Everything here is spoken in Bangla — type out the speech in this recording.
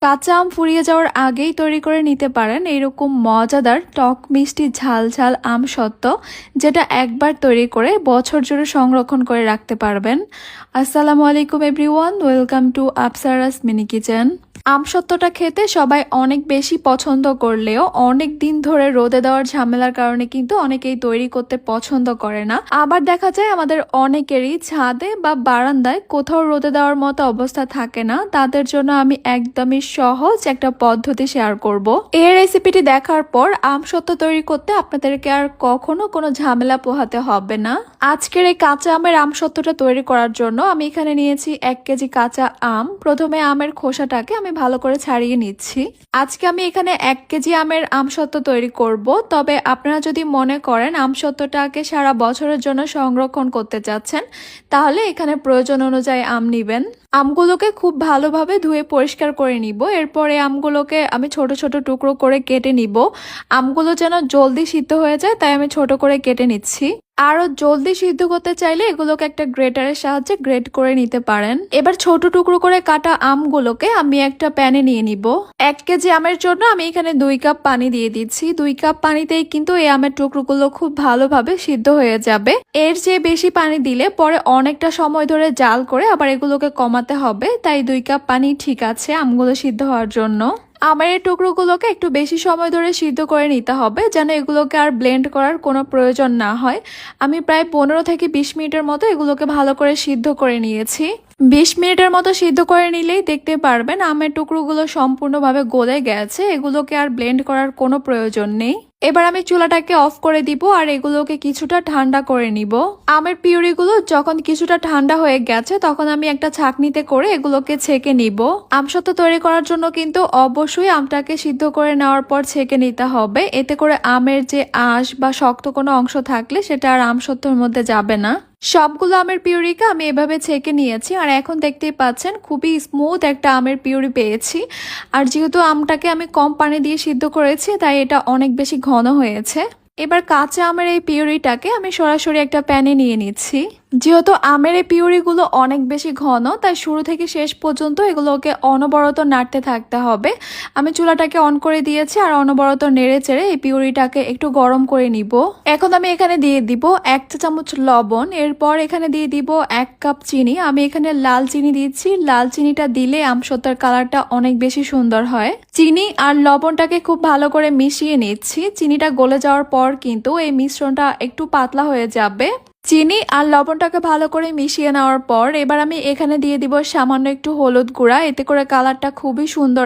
কাঁচা আম ফুরিয়ে যাওয়ার আগেই তৈরি করে নিতে পারেন এরকম মজাদার টক মিষ্টি ঝাল ঝাল আম সত্ত্ব, যেটা একবার তৈরি করে বছর জুড়ে সংরক্ষণ করে রাখতে পারবেন। আসসালামু আলাইকুম everyone, welcome to Afsara's mini kitchen. আমসত্ত্বটা খেতে সবাই অনেক বেশি পছন্দ করলেও অনেক দিন ধরে রোদে দেওয়ার ঝামেলার কারণে কিন্তু অনেকেই তৈরি করতে পছন্দ করে না। আবার দেখা যায় আমাদের অনেকেরই ছাদে বা বারান্দায় কোথাও রোদে দেওয়ার মতো অবস্থা থাকে না। তাদের জন্য আমি একদমই সহজ একটা পদ্ধতি শেয়ার করব। এই রেসিপিটি দেখার পর আমসত্ত্ব তৈরি করতে আপনাদেরকে আর কখনো কোনো ঝামেলা পোহাতে হবে না। আজকের এই কাঁচা আমের আমসত্ত্বটা তৈরি করার জন্য আমি এখানে নিয়েছি 1 কেজি কাঁচা আম। প্রথমে আমের খোসাটাকে আমি ভালো করে ছাড়িয়ে নিচ্ছি। আজকে আমি এখানে 1 কেজি আমের আমসত্ত্ব তৈরি করব। তবে আপনারা যদি মনে করেন আমসত্ত্বটাকে সারা বছরের জন্য সংরক্ষণ করতে চাচ্ছেন, তাহলে এখানে প্রয়োজন অনুযায়ী আম নিবেন। আমগুলোকে খুব ভালোভাবে ধুয়ে পরিষ্কার করে নিব। এরপরে আমগুলোকে আমি ছোট ছোট টুকরো করে কেটে নিব। আমগুলো যেন জলদি সিদ্ধ হয়ে যায়, তাই আমি ছোট করে কেটে নিচ্ছি। আরো জলদি সিদ্ধ করতে চাইলে এগুলোকে একটা গ্রেটারের সাহায্যে গ্রেট করে নিতে পারেন। এবার ছোট টুকরো করে কাটা আমগুলোকে আমি একটা প্যানে নিয়ে নিব। 1 কেজি আমের জন্য আমি এখানে 2 কাপ পানি দিয়ে দিচ্ছি। 2 কাপ পানিতেই কিন্তু এই আমের টুকরোগুলো খুব ভালোভাবে সিদ্ধ হয়ে যাবে। এর চেয়ে বেশি পানি দিলে পরে অনেকটা সময় ধরে জাল করে আবার এগুলোকে কমাতে হবে, তাই 2 কাপ পানি ঠিক আছে আমগুলো সিদ্ধ হওয়ার জন্য। আমের এই টুকরোগুলোকে একটু বেশি সময় ধরে সিদ্ধ করে নিতে হবে, যেন এগুলোকে আর ব্লেন্ড করার কোনো প্রয়োজন না হয়। আমি প্রায় 15 থেকে 20 মিনিটের মতো এগুলোকে ভালো করে সিদ্ধ করে নিয়েছি। 20 মিনিটের মতো সিদ্ধ করে নিলেই দেখতে পারবেন আমের টুকরোগুলো সম্পূর্ণভাবে গলে গেছে। এগুলোকে আর ব্লেন্ড করার কোনো প্রয়োজন নেই। এবার আমি চুলাটাকে অফ করে দিব আর এগুলোকে কিছুটা ঠান্ডা করে নিব। আমের পিউরিগুলো যখন কিছুটা ঠান্ডা হয়ে গেছে, তখন আমি একটা ছাঁকনিতে করে এগুলোকে ছেঁকে নিব। আমসত্ত্ব তৈরি করার জন্য কিন্তু অবশ্যই আমটাকে সিদ্ধ করে নেওয়ার পর ছেঁকে নিতে হবে। এতে করে আমের যে আঁশ বা শক্ত কোনো অংশ থাকলে সেটা আর আমসত্ত্বর মধ্যে যাবে না। সবগুলো আমের পিউরিকে আমি এভাবে ছেঁকে নিয়েছি আর এখন দেখতেই পাচ্ছেন খুবই স্মুথ একটা আমের পিউরি পেয়েছি। আর যেহেতু আমটাকে আমি কম পানি দিয়ে সিদ্ধ করেছি, তাই এটা অনেক বেশি ঘন হয়েছে। এবার কাঁচা আমের এই পিউরিটাকে আমি সরাসরি একটা প্যানে নিয়ে নিচ্ছি। যেহেতু আমের এই পিউরিগুলো অনেক বেশি ঘন, তাই শুরু থেকে শেষ পর্যন্ত এগুলোকে অনবরত নাড়তে থাকতে হবে। আমি চুলাটাকে অন করে দিয়েছি আর অনবরত নেড়ে চেড়ে এই পিউরিটাকে একটু গরম করে নিব। এখন আমি এখানে দিয়ে দিব 1 চা চামচ লবণ। এরপর এখানে দিয়ে দিব 1 কাপ চিনি। আমি এখানে লাল চিনি দিচ্ছি। লাল চিনিটা দিলে আমসত্ত্বর কালারটা অনেক বেশি সুন্দর হয়। চিনি আর লবণটাকে খুব ভালো করে মিশিয়ে নিচ্ছি। চিনিটা গলে যাওয়ার পর কিন্তু এই মিশ্রণটা একটু পাতলা হয়ে যাবে। চিনি আর লবণটাকে ভালো করে মিশিয়ে নেওয়ার পর এবার আমি এখানে দিয়ে দিব সামান্য একটু হলুদ গুঁড়া। এতে করে কালারটা খুবই সুন্দর